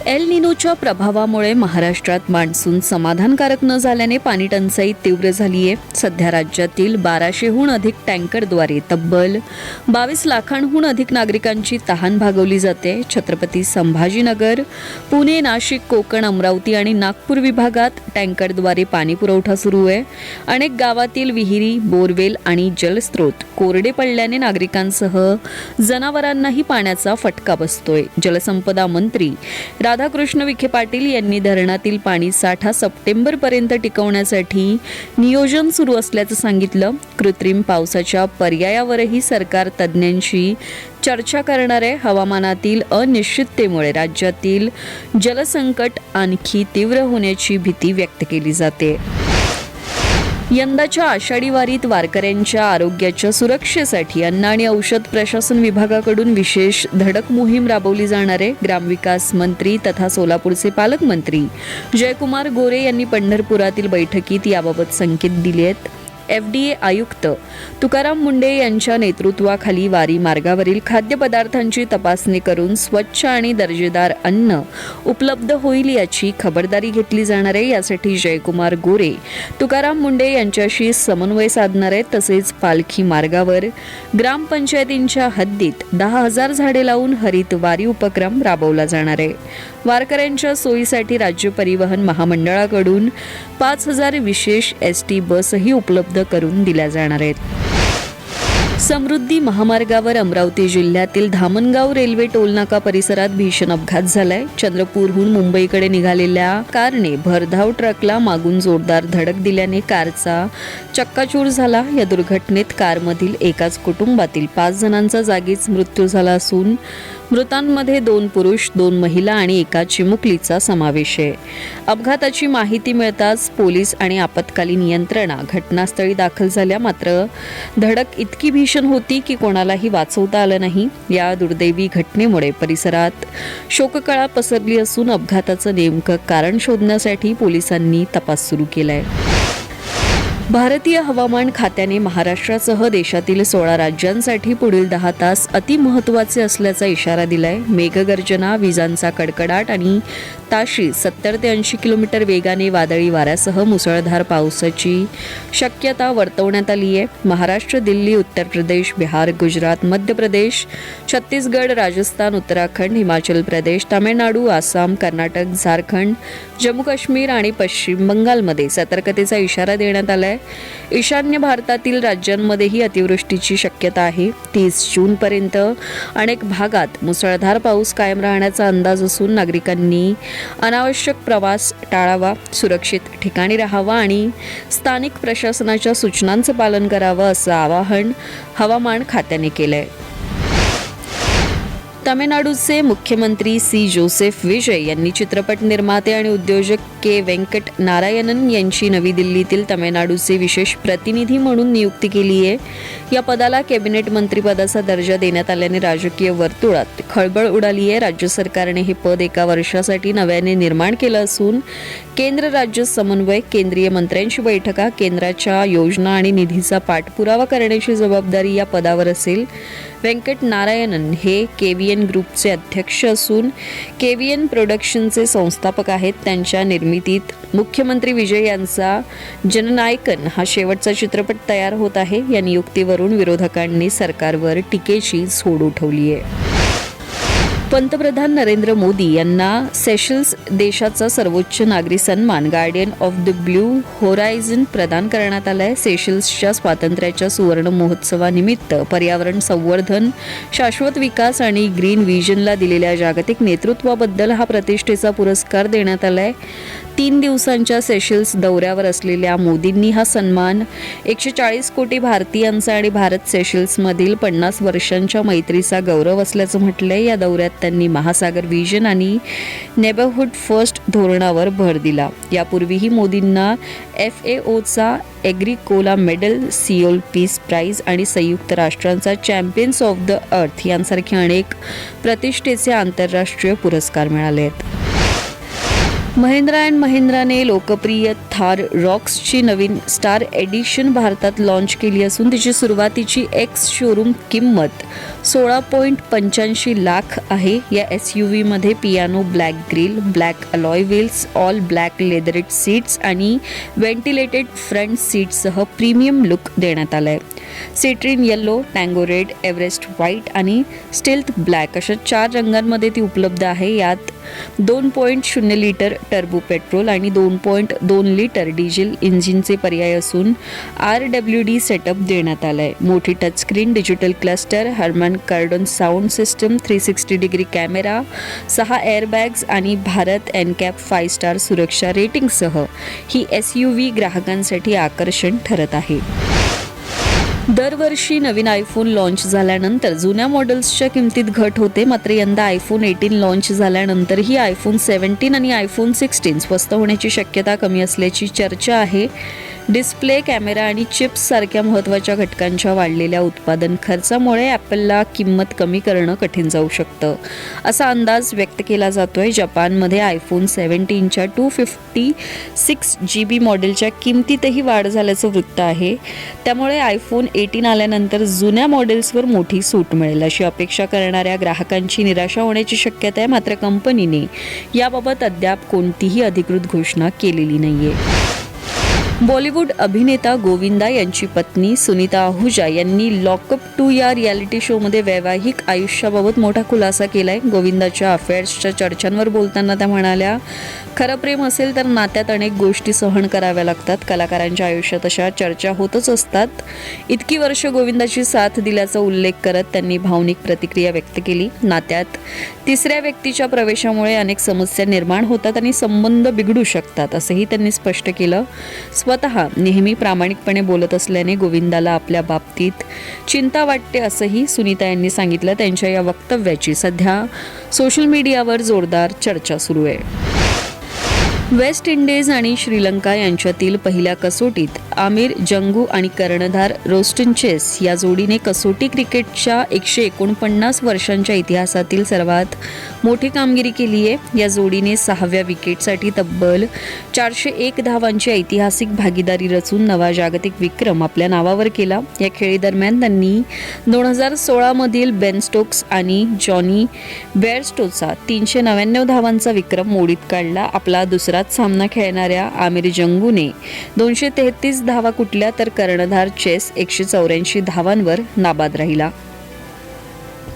L निनोच्या प्रभावामुळे महाराष्ट्रात monsoon समाधानकारक न झाल्याने पाणी टंचाई तीव्र झाली आहे. सध्या राज्यातील 1200हून अधिक टँकरद्वारे तब्बल 22 लाखांहून अधिक नागरिकांची तहान भागवली जाते. छत्रपती संभाजीनगर, पुणे, नाशिक, कोकण, अमरावती आणि नागपूर विभागात टँकरद्वारे पाणी पुरवठा सुरू आहे. अनेक गावातील विहिरी, बोरवेल आणि जलस्रोत कोरडे पडल्याने नागरिकांसह जनावरांनाही पाण्याचा फटका बसतोय. जलसंपदा मंत्री राधाकृष्ण विखे पाटील यांनी धरणातील पाणी साठा सप्टेंबरपर्यंत टिकवण्यासाठी नियोजन सुरू असल्याचं सांगितलं. कृत्रिम पावसाच्या पर्यायावरही सरकार तज्ज्ञांशी चर्चा करणार आहे. हवामानातील अनिश्चिततेमुळे राज्यातील जलसंकट आणखी तीव्र होण्याची भीती व्यक्त केली जाते. यंदाच्या आषाढी वारीत वारकऱ्यांच्या आरोग्याच्या सुरक्षेसाठी अन्न आणि औषध प्रशासन विभागाकडून विशेष धडक मोहीम राबवली जाणार आहे. ग्रामविकास मंत्री तथा सोलापूरचे पालकमंत्री जयकुमार गोरे यांनी पंढरपुरातील बैठकीत याबाबत संकेत दिले आहेत. FDA आयुक्त तुकाराम मुंढे यांच्या नेतृत्वाखाली वारी मार्गावरील खाद्यपदार्थांची तपासणी करून स्वच्छ आणि दर्जेदार अन्न उपलब्ध होईल याची खबरदारी घेतली जाणार आहे. यासाठी जयकुमार गोरे तुकाराम मुंढे यांच्याशी समन्वय साधणार आहेत. तसेच पालखी मार्गावर ग्रामपंचायतींच्या हद्दीत 10,000 झाडे लावून हरित वारी उपक्रम राबवला जाणार आहे. वारकऱ्यांच्या सोयीसाठी राज्य परिवहन महामंडळाकडून 5,000 विशेष ST बसही उपलब्ध करून दिल्या जाणार आहेत. समृद्धी महामार्गावर अमरावती जिल्ह्यातील धामणगाव रेल्वे टोलनाका परिसरात भीषण अपघात झालाय. चंद्रपूरहून मुंबईकडे निघालेल्या कारने भरधाव ट्रकला मागून जोरदार धडक दिल्याने कारचा चक्काचूर झाला. या दुर्घटनेत कारमधील एकाच कुटुंबातील 5 जणांचा जागीच मृत्यू झाला असून मृतांमध्ये 2 पुरुष, 2 महिला आणि एका चिमुकलीचा समावेश आहे. अपघाताची माहिती मिळताच पोलीस आणि आपत्कालीन यंत्रणा घटनास्थळी दाखल झाल्या. मात्र धडक इतकी भीषण होती की कोणालाही वाचवता आलं नाही. या दुर्दैवी घटनेमुळे परिसरात शोककळा पसरली असून अपघाताचं नेमकं कारण शोधण्यासाठी पोलिसांनी तपास सुरू केलाय. भारतीय हवामान खात्याने महाराष्ट्रासह देशातील 16 राज्यांसाठी पुढील 10 तास अतिमहत्त्वाचे असल्याचा इशारा दिलाय. मेघगर्जना, विजांचा कडकडाट आणि ताशी 70 ते 80 किलोमीटर वेगाने वादळी वाऱ्यासह मुसळधार पावसाची शक्यता वर्तवण्यात आली आहे. महाराष्ट्र, दिल्ली, उत्तर प्रदेश, बिहार, गुजरात, मध्य प्रदेश, छत्तीसगड, राजस्थान, उत्तराखंड, हिमाचल प्रदेश, तामिळनाडू, आसाम, कर्नाटक, झारखंड, जम्मू काश्मीर आणि पश्चिम बंगालमध्ये सतर्कतेचा इशारा देण्यात आलाय. ईशान्य भारतातील राज्यांमध्येही अतिवृष्टीची शक्यता आहे. 30 जूनपर्यंत अनेक भागात मुसळधार पाऊस कायम राहण्याचा अंदाज असून नागरिकांनी अनावश्यक प्रवास टाळावा, सुरक्षित ठिकाणी राहावा आणि स्थानिक प्रशासनाच्या सूचनांचं पालन करावं असं आवाहन हवामान खात्याने केलंय. तामिळनाडूचे मुख्यमंत्री सी जोसेफ विजय यांनी चित्रपट निर्माते आणि उद्योजक के व्यंकट नारायणन यांची नवी दिल्लीतील तामिळनाडूचे विशेष प्रतिनिधी म्हणून नियुक्ती केली आहे. या पदाला कॅबिनेट मंत्रीपदाचा दर्जा देण्यात आल्याने राजकीय वर्तुळात खळबळ उडाली आहे. राज्य सरकारने हे पद 1 वर्षासाठी नव्याने निर्माण केलं असून केंद्र राज्य समन्वय, केंद्रीय मंत्र्यांची बैठका, केंद्राच्या योजना आणि निधीचा पाठपुरावा करण्याची जबाबदारी या पदावर असेल. व्यंकट नारायणन हे KVN ग्रुपचे अध्यक्ष असून KVN प्रोडक्शनचे संस्थापक आहेत. त्यांच्या निर्मितीत मुख्यमंत्री विजय यांचा जननायकन हा शेवटचा चित्रपट तयार होत आहे. या नियुक्तीवरून विरोधकांनी सरकारवर टीकेची झोड उठवली आहे. पंतप्रधान नरेंद्र मोदी यांना सेशल्स देशाचा सर्वोच्च नागरी सन्मान guardian of the blue horizon प्रदान करण्यात आलाय. सेशल्सच्या स्वातंत्र्याच्या सुवर्ण महोत्सवानिमित्त पर्यावरण संवर्धन, शाश्वत विकास आणि ग्रीन व्हिजनला दिलेल्या जागतिक नेतृत्वाबद्दल हा प्रतिष्ठेचा पुरस्कार देण्यात आलाय. 3 दिवसांच्या सेशल्स दौऱ्यावर असलेल्या मोदींनी हा सन्मान 140 कोटी भारतीयांचा आणि भारत सेशल्समधील 50 वर्षांच्या मैत्रीचा गौरव असल्याचं म्हटलंय. या दौऱ्यात त्यांनी महासागर व्हिजन आणि नेबरहूड फर्स्ट धोरणावर भर दिला. यापूर्वीही मोदींना FAOचा Agricola medal, Seoul peace prize आणि संयुक्त राष्ट्रांचा चॅम्पियन्स ऑफ द अर्थ यांसारखे अनेक प्रतिष्ठेचे आंतरराष्ट्रीय पुरस्कार मिळाले आहेत. महिंद्रा अँड महिंद्राने लोकप्रिय थार रॉक्सची नवीन स्टार एडिशन भारतात लॉन्च केली असून तिची सुरुवातीची एक्स शोरूम किंमत 16.85 लाख आहे. या SUVमध्ये piano black grille, black alloy wheels, all black leatherette seats आणि व्हेंटिलेटेड फ्रंट सीट्ससह प्रीमियम लुक देण्यात आला आहे. Citrine yellow, tango red, Everest white आणि स्टिल्थ ब्लॅक अशा 4 रंगांमध्ये ती उपलब्ध आहे. यात 2.0 लिटर टर्बो पेट्रोल आणि 2.2 लिटर डिझेल इंजिनचे पर्याय असून RWD सेटअप देण्यात आलाय. मोठी टचस्क्रीन, डिजिटल क्लस्टर, हर्मन कार्डन sound system, 360 degree camera, 6 airbags आणि भारत NCAP 5 स्टार सुरक्षा रेटिंगसह ही SUV ग्राहकांसाठी आकर्षण ठरत आहे. दरवर्षी नवीन आयफोन लॉन्च झाल्यानंतर जुन्या मॉडेल्सच्या किमतीत घट होते. मात्र यंदा आयफोन 18 लॉन्च झाल्यानंतरही आयफोन 17 आणि आयफोन 16 स्वस्त होण्याची शक्यता कमी असल्याची चर्चा आहे. डिस्प्ले, कॅमेरा आणि चिप्स सारख्या महत्त्वाच्या घटकांच्या वाढलेल्या उत्पादन खर्चामुळे ॲपलला किंमत कमी करणं कठीण जाऊ शकतं, असा अंदाज व्यक्त केला जातोय. जपानमध्ये आयफोन 17च्या 256 GB मॉडेलच्या किमतीतही वाढ झाल्याचं वृत्त आहे. त्यामुळे आयफोन 18 आल्यानंतर जुन्या मॉडेल्सवर मोठी सूट मिळेल अशी अपेक्षा करणाऱ्या ग्राहकांची निराशा होण्याची शक्यता आहे. मात्र कंपनीने याबाबत अद्याप कोणतीही अधिकृत घोषणा केलेली नाहीये. बॉलिवूड अभिनेता गोविंदा यांची पत्नी सुनीता आहुजा यांनी लॉकअप 2 या रियालिटी शोमध्ये वैवाहिक आयुष्याबाबत मोठा खुलासा केलाय. गोविंदाच्या अफेअर्सच्या चर्चांवर बोलताना त्या म्हणाल्या, खरं प्रेम असेल तर नात्यात अनेक गोष्टी सहन कराव्या लागतात. कलाकारांच्या आयुष्यात अशा चर्चा होतच असतात. इतकी वर्ष गोविंदाची साथ दिल्याचा उल्लेख करत त्यांनी भावनिक प्रतिक्रिया व्यक्त केली. नात्यात तिसऱ्या व्यक्तीच्या प्रवेशामुळे अनेक समस्या निर्माण होतात आणि संबंध बिघडू शकतात, असंही त्यांनी स्पष्ट केलं. स्वतः नेहमी प्रामाणिकपणे बोलत असल्याने गोविंदाला आपल्या बाबतीत चिंता वाटते, असंही सुनीता यांनी सांगितलं. त्यांच्या या वक्तव्याची सध्या सोशल मीडियावर जोरदार चर्चा सुरू आहे. वेस्ट इंडिज आणि श्रीलंका यांच्यातील पहिल्या कसोटीत आमिर जंगू आणि कर्णधार रोस्टन चेस या जोडीने कसोटी क्रिकेटच्या 149 वर्षांच्या इतिहासातील सर्वात मोठी कामगिरी केली आहे. या जोडीने 6व्या विकेटसाठी तब्बल 401 धावांची ऐतिहासिक भागीदारी रचून नवा जागतिक विक्रम आपल्या नावावर केला. या खेळीदरम्यान त्यांनी 2016 मधील बेन स्टोक्स आणि जॉनी बेअरस्टोचा 399 धावांचा विक्रम मोडीत काढला. आपला दुसराच सामना खेळणाऱ्या आमिर जंगूने 233 धावा कुटल्या तर कर्णधार चेस 184 धावांवर नाबाद राहिला.